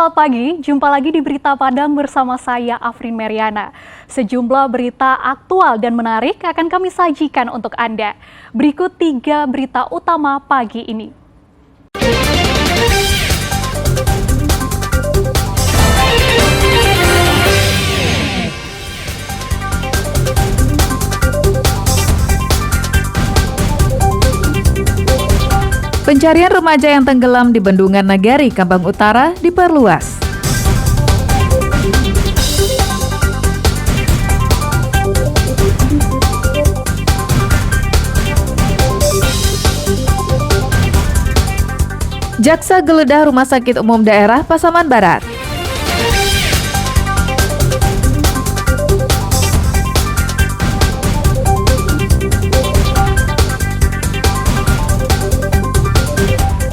selamat pagi. Jumpa lagi di Berita Padang bersama saya, Afrin Meriana. Sejumlah berita aktual dan menarik akan kami sajikan untuk Anda. Berikut 3 berita utama pagi ini. Pencarian remaja yang tenggelam di Bendungan Nagari, Kambang Utara diperluas. Jaksa geledah Rumah Sakit Umum Daerah Pasaman Barat.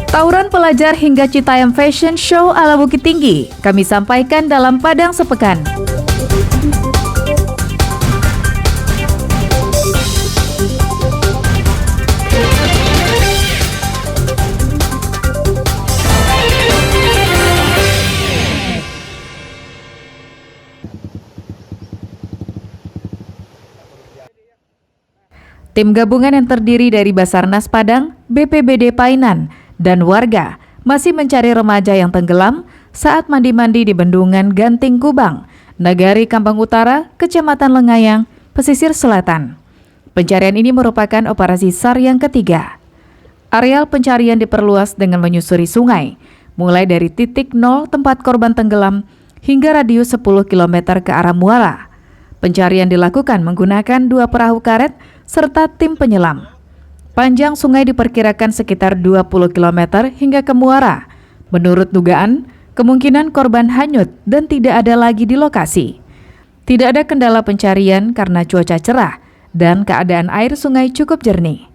Tawuran pelajar hingga Citayam Fashion Show ala Bukit Tinggi, kami sampaikan dalam Padang Sepekan. Tim gabungan yang terdiri dari Basarnas Padang, BPBD Painan, dan warga masih mencari remaja yang tenggelam saat mandi-mandi di Bendungan Ganting Kubang, Nagari Kambang Utara, Kecamatan Lengayang, Pesisir Selatan. Pencarian ini merupakan operasi SAR yang ketiga. Areal pencarian diperluas dengan menyusuri sungai, mulai dari titik 0 tempat korban tenggelam hingga radius 10 km ke arah muara. Pencarian dilakukan menggunakan 2 perahu karet serta tim penyelam. Panjang sungai diperkirakan sekitar 20 km hingga ke muara. Menurut dugaan, kemungkinan korban hanyut dan tidak ada lagi di lokasi. Tidak ada kendala pencarian karena cuaca cerah dan keadaan air sungai cukup jernih.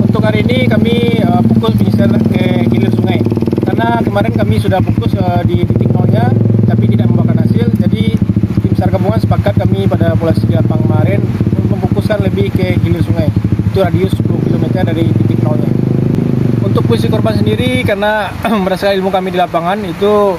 Untuk hari ini kami fokus penyisiran hilir sungai. Karena kemarin kami sudah fokus di titik nolnya, tapi tidak membuahkan hasil. Jadi tim SAR gabungan sepakat kami pada polisi Lapang kemarin memfokuskan lebih ke hilir sungai. Itu radius 10 km dari titik nolnya. Untuk posisi korban sendiri, karena berdasarkan ilmu kami di lapangan, itu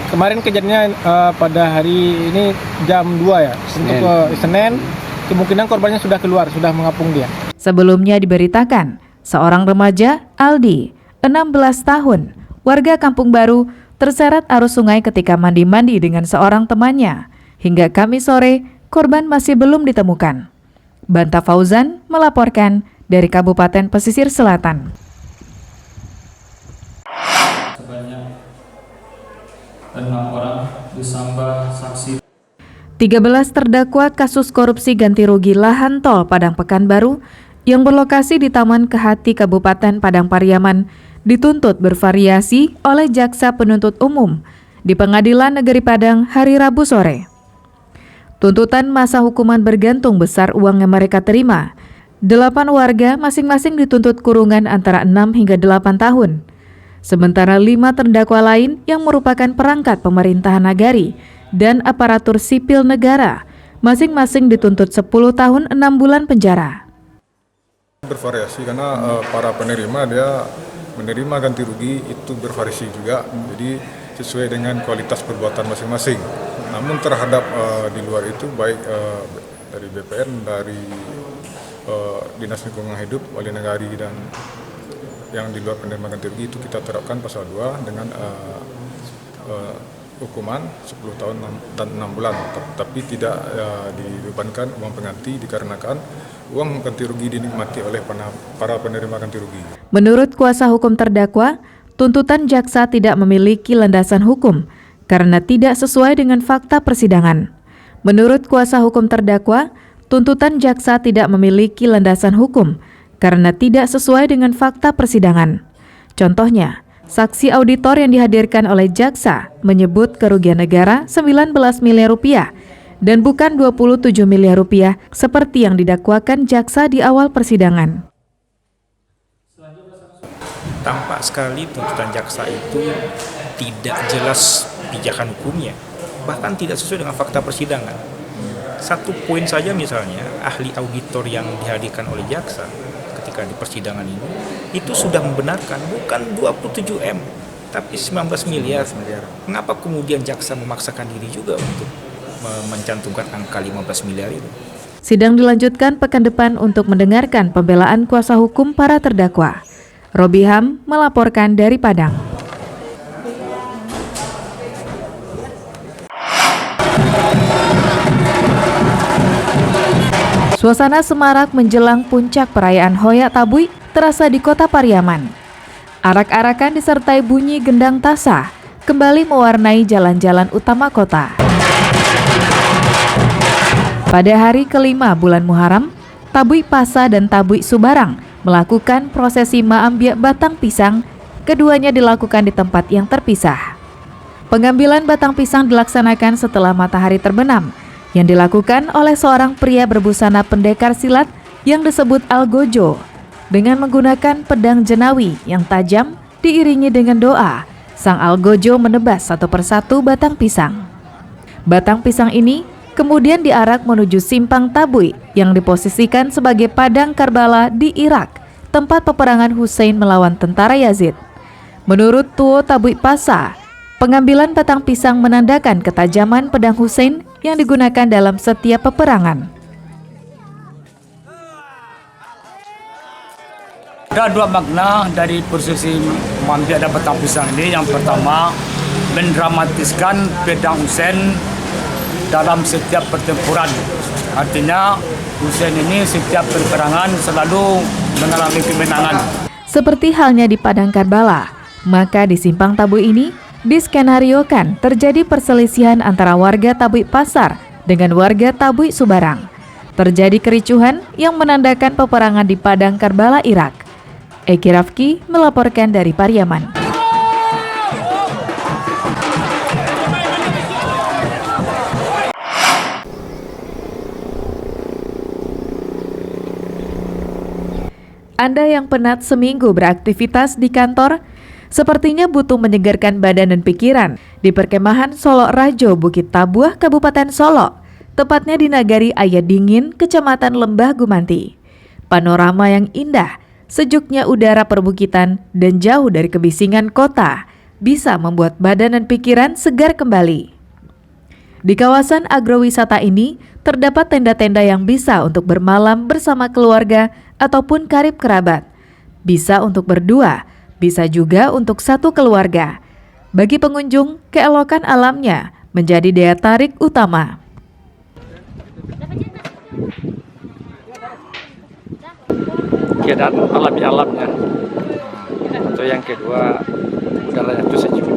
kemarin kejadiannya pada hari ini jam 2 ya. Untuk Senin, kemungkinan korbannya sudah keluar, sudah mengapung dia. Sebelumnya diberitakan, seorang remaja, Aldi, 16 tahun, warga Kampung Baru, terseret arus sungai ketika mandi-mandi dengan seorang temannya. Hingga Kamis sore, korban masih belum ditemukan. Banta Fauzan melaporkan dari Kabupaten Pesisir Selatan. Sebanyak 6 orang disambah saksi. 13 terdakwa kasus korupsi ganti rugi lahan tol Padang Pekanbaru yang berlokasi di Taman Kehati Kabupaten Padang Pariaman dituntut bervariasi oleh Jaksa Penuntut Umum di Pengadilan Negeri Padang hari Rabu sore. Tuntutan masa hukuman bergantung besar uang yang mereka terima. 8 warga masing-masing dituntut kurungan antara 6 hingga 8 tahun. Sementara 5 terdakwa lain yang merupakan perangkat pemerintahan nagari dan aparatur sipil negara masing-masing dituntut 10 tahun 6 bulan penjara. Bervariasi karena para penerima dia menerima ganti rugi itu bervariasi juga. Jadi sesuai dengan kualitas perbuatan masing-masing. Namun terhadap di luar itu baik dari BPN, dari Dinas Lingkungan Hidup, Wali Nagari dan yang di luar penerima ganti rugi itu kita terapkan pasal 2 dengan hukuman 10 tahun dan 6 bulan. Tapi tidak dibebankan uang pengganti dikarenakan uang ganti rugi dinikmati oleh para penerima ganti rugi. Menurut kuasa hukum terdakwa, tuntutan jaksa tidak memiliki landasan hukum karena tidak sesuai dengan fakta persidangan. Menurut kuasa hukum terdakwa, tuntutan jaksa tidak memiliki landasan hukum karena tidak sesuai dengan fakta persidangan. Contohnya, saksi auditor yang dihadirkan oleh jaksa menyebut kerugian negara 19 miliar rupiah dan bukan 27 miliar rupiah seperti yang didakwakan jaksa di awal persidangan. Tampak sekali tuntutan jaksa itu tidak jelas pijakan hukumnya, bahkan tidak sesuai dengan fakta persidangan. Satu poin saja misalnya, ahli auditor yang dihadirkan oleh jaksa ketika di persidangan ini, itu sudah membenarkan bukan 27M, Tapi 19 miliar. Mengapa kemudian jaksa memaksakan diri juga untuk mencantumkan angka 15 miliar itu? Sidang dilanjutkan pekan depan untuk mendengarkan pembelaan kuasa hukum para terdakwa. Robi Ham melaporkan dari Padang. Suasana semarak menjelang puncak perayaan Hoya Tabui terasa di kota Pariaman. Arak-arakan disertai bunyi gendang tasa kembali mewarnai jalan-jalan utama kota. Pada hari kelima bulan Muharram, Tabui Pasa dan Tabui Subarang melakukan prosesi Maambia batang pisang. Keduanya dilakukan di tempat yang terpisah. Pengambilan batang pisang dilaksanakan setelah matahari terbenam, yang dilakukan oleh seorang pria berbusana pendekar silat yang disebut Algojo dengan menggunakan pedang jenawi yang tajam diiringi dengan doa. Sang Algojo menebas satu persatu batang pisang. Batang pisang ini kemudian diarak menuju simpang Tabui yang diposisikan sebagai padang Karbala di Irak, tempat peperangan Hussein melawan tentara Yazid. Menurut Tuo Tabui Pasa, pengambilan batang pisang menandakan ketajaman pedang Hussein yang digunakan dalam setiap peperangan. Ada dua makna dari prosesi Maambia dan batang pisang ini. Yang pertama, mendramatiskan pedang Hussein dalam setiap pertempuran. Artinya Hussein ini setiap peperangan selalu mengalami kemenangan. Seperti halnya di Padang Karbala, maka di simpang Tabui ini diskenariokan terjadi perselisihan antara warga Tabui Pasar dengan warga Tabui Subarang. Terjadi kericuhan yang menandakan peperangan di Padang Karbala, Irak. Eki Rafki melaporkan dari Pariaman. Anda yang penat seminggu beraktivitas di kantor, sepertinya butuh menyegarkan badan dan pikiran di perkemahan Solo Rajo Bukit Tabuah, Kabupaten Solo, tepatnya di Nagari Ayah Dingin, Kecamatan Lembah Gumanti. Panorama yang indah, sejuknya udara perbukitan, dan jauh dari kebisingan kota bisa membuat badan dan pikiran segar kembali. Di kawasan agrowisata ini, terdapat tenda-tenda yang bisa untuk bermalam bersama keluarga ataupun karib kerabat. Bisa untuk berdua, bisa juga untuk satu keluarga. Bagi pengunjung, keelokan alamnya menjadi daya tarik utama. Keadaan alami-alamnya. Atau yang kedua, udaranya itu sejuk.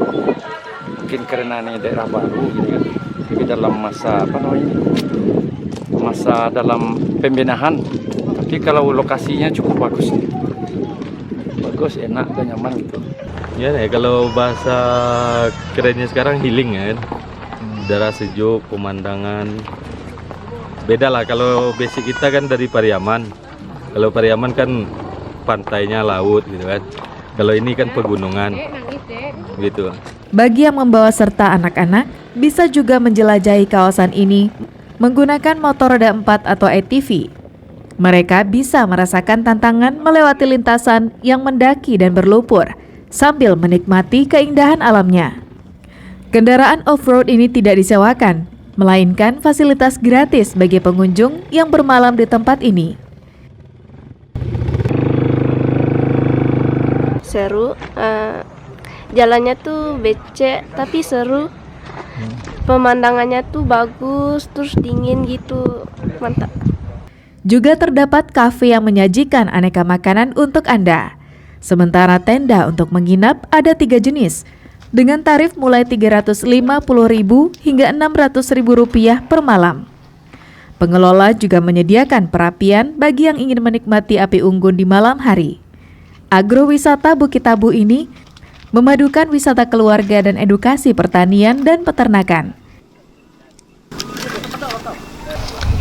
Mungkin karena ini daerah baru gitu kan. Tapi dalam masa dalam pembenahan. Tapi kalau lokasinya cukup bagus. Bagus, enak dan nyaman gitu. Ya, kalau bahasa kerennya sekarang healing ya kan. Udara sejuk, pemandangan. Beda lah kalau basic kita kan dari Pariaman. Kalau Pariaman kan pantainya laut gitu kan. Kalau ini kan pegunungan. Gitu. Bagi yang membawa serta anak-anak, bisa juga menjelajahi kawasan ini menggunakan motor roda 4 atau ATV. Mereka bisa merasakan tantangan melewati lintasan yang mendaki dan berlumpur sambil menikmati keindahan alamnya. Kendaraan off-road ini tidak disewakan, melainkan fasilitas gratis bagi pengunjung yang bermalam di tempat ini. Seru, jalannya tuh becek tapi seru, pemandangannya tuh bagus, terus dingin gitu, mantap. Juga terdapat kafe yang menyajikan aneka makanan untuk Anda. Sementara tenda untuk menginap ada 3 jenis, dengan tarif mulai Rp350.000 hingga Rp600.000 per malam. Pengelola juga menyediakan perapian bagi yang ingin menikmati api unggun di malam hari. Agrowisata Bukit Tabu ini memadukan wisata keluarga dan edukasi pertanian dan peternakan.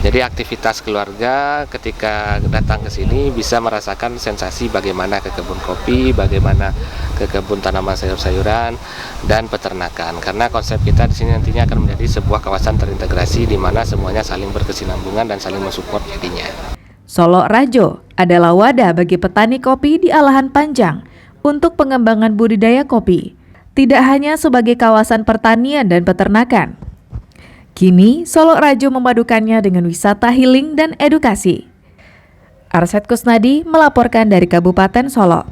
Jadi aktivitas keluarga ketika datang ke sini bisa merasakan sensasi bagaimana ke kebun kopi, bagaimana ke kebun tanaman sayur-sayuran dan peternakan. Karena konsep kita di sini nantinya akan menjadi sebuah kawasan terintegrasi di mana semuanya saling berkesinambungan dan saling mensupport jadinya. Solo Rajo adalah wadah bagi petani kopi di Alahan Panjang untuk pengembangan budidaya kopi. tidak hanya sebagai kawasan pertanian dan peternakan. Kini, Solo Rajo memadukannya dengan wisata healing dan edukasi. Arsyad Kusnadi melaporkan dari Kabupaten Solo.